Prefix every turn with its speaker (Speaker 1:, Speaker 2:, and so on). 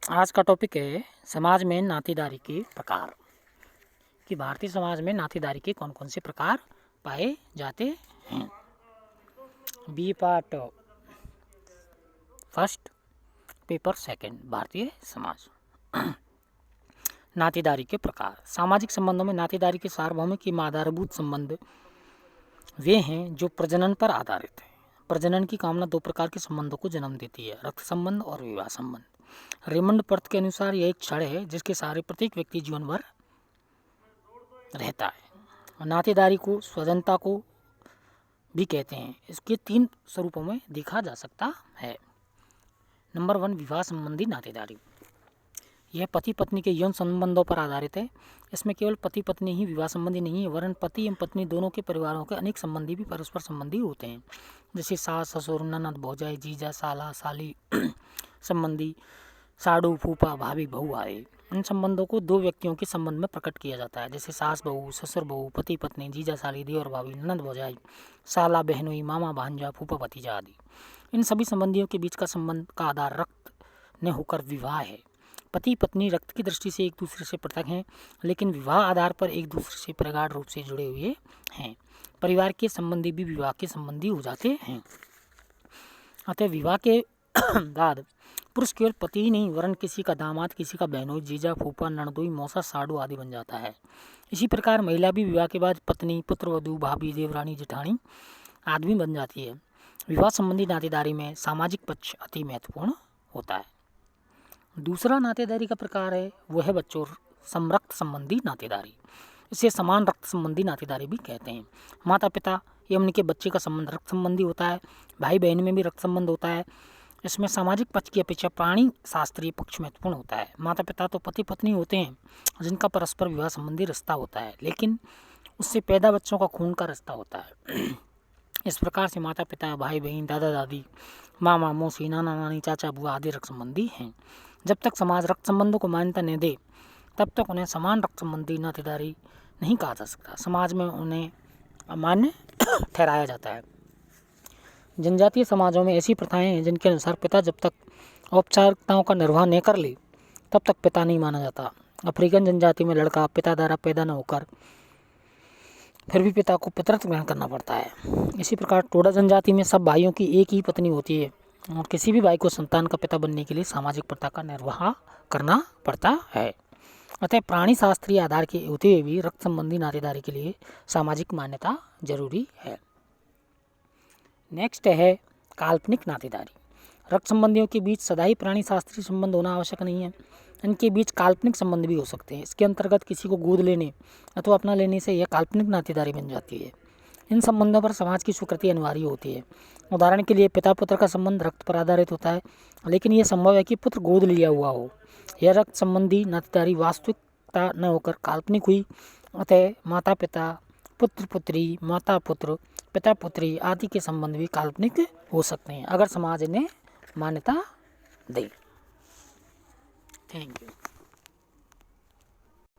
Speaker 1: आज का टॉपिक है समाज में नातेदारी के प्रकार कि भारतीय समाज में नातेदारी के कौन कौन से प्रकार पाए जाते हैं। B part first, paper second, भारतीय समाज। नातेदारी के प्रकार। सामाजिक संबंधों में नातेदारी के सार्वभौमिक एवं आधारभूत संबंध वे हैं जो प्रजनन पर आधारित हैं। प्रजनन की कामना दो प्रकार के संबंधों को जन्म देती है, रक्त संबंध और विवाह संबंध। रेमंड पर्थ के अनुसार यह एक क्षण है जिसके सहारे प्रत्येक व्यक्ति जीवन भर रहता है। नातेदारी को स्वजनता को भी कहते हैं। इसके 3 स्वरूपों में देखा जा सकता है। नंबर 1, विवाह संबंधी नातेदारी। यह पति पत्नी के यौन संबंधों पर आधारित है। इसमें केवल पति पत्नी ही विवाह संबंधी नहीं है, वरन पति एवं पत्नी दोनों के परिवारों के अनेक संबंधी भी परस्पर संबंधी होते हैं, जैसे सास ससुर, ननद भौजाई, जीजा साला साली संबंधी, साडू फूफा भाभी बहू आए। इन संबंधों को 2 व्यक्तियों के संबंध में प्रकट किया जाता है, जैसे सास बहू, ससुर बहू, पति पत्नी, जीजा साली, देवर भाभी, ननद भौजाई, साला बहनोई, मामा भांजा, फूफा भतीजा आदि। इन सभी संबंधियों के बीच का संबंध का आधार रक्त न होकर विवाह है। पति पत्नी रक्त की दृष्टि से एक दूसरे से पृथक हैं, लेकिन विवाह आधार पर एक दूसरे से प्रगाढ़ रूप से जुड़े हुए हैं। परिवार के संबंधी भी विवाह के संबंधी हो जाते हैं। अतः विवाह के बाद पुरुष केवल पति ही नहीं, वरन किसी का दामाद, किसी का बहनोई, जीजा, फूफा, ननदोई, मौसा, साडू आदि बन जाता है। इसी प्रकार महिला भी विवाह के बाद पत्नी, पुत्रवधू, भाभी, देवरानी, जेठानी आदमी बन जाती है। विवाह संबंधी नातेदारी में सामाजिक पक्ष अति महत्वपूर्ण होता है। दूसरा नातेदारी का प्रकार है वह है बच्चों समरक्त संबंधी नातेदारी। इसे समान रक्त संबंधी नातेदारी भी कहते हैं। माता पिता एवं उनके बच्चे का संबंध रक्त संबंधी होता है। भाई बहन में भी रक्त संबंध होता है। इसमें सामाजिक पक्ष की अपेक्षा प्राणी शास्त्रीय पक्ष महत्वपूर्ण होता है। माता पिता तो पति पत्नी होते हैं जिनका परस्पर विवाह संबंधी रिश्ता होता है, लेकिन उससे पैदा बच्चों का खून का रिश्ता होता है। इस प्रकार से माता पिता, भाई बहन, दादा दादी, मामा मौसी, नाना नानी, चाचा बुआ आदि रक्त संबंधी हैं। जब तक समाज रक्त संबंधों को मान्यता न दे तब तक उन्हें समान रक्त संबंधी नातेदारी नहीं कहा जा सकता। समाज में उन्हें अमान्य ठहराया जाता है। जनजातीय समाजों में ऐसी प्रथाएं हैं जिनके अनुसार पिता जब तक औपचारिकताओं का निर्वाह न कर ले तब तक पिता नहीं माना जाता। अफ्रीकन जनजाति में लड़का पिता द्वारा पैदा न होकर फिर भी पिता को पितृत्व ग्रहण करना पड़ता है। इसी प्रकार टोडा जनजाति में सब भाइयों की एक ही पत्नी होती है और किसी भी भाई को संतान का पिता बनने के लिए सामाजिक प्रथा का निर्वाह करना पड़ता है। अतः प्राणी शास्त्रीय आधार के होते हुए भी रक्त संबंधी नातेदारी के लिए सामाजिक मान्यता जरूरी है। नेक्स्ट है काल्पनिक नातेदारी। रक्त संबंधियों के बीच सदा ही प्राणी शास्त्रीय संबंध होना आवश्यक नहीं है। इनके बीच काल्पनिक संबंध भी हो सकते हैं। इसके अंतर्गत किसी को गोद लेने अथवा अपना लेने से यह काल्पनिक नातेदारी बन जाती है। इन संबंधों पर समाज की स्वीकृति अनिवार्य होती है। उदाहरण के लिए पिता पुत्र का संबंध रक्त पर आधारित होता है, लेकिन यह संभव है कि पुत्र गोद लिया हुआ हो। यह रक्त संबंधी नातेदारी वास्तविकता न होकर काल्पनिक हुई। अतः माता पिता, पुत्र पुत्री, माता पुत्र, पिता पुत्री आदि के संबंध भी काल्पनिक हो सकते हैं अगर समाज इन्हें मान्यता दे। Thank you.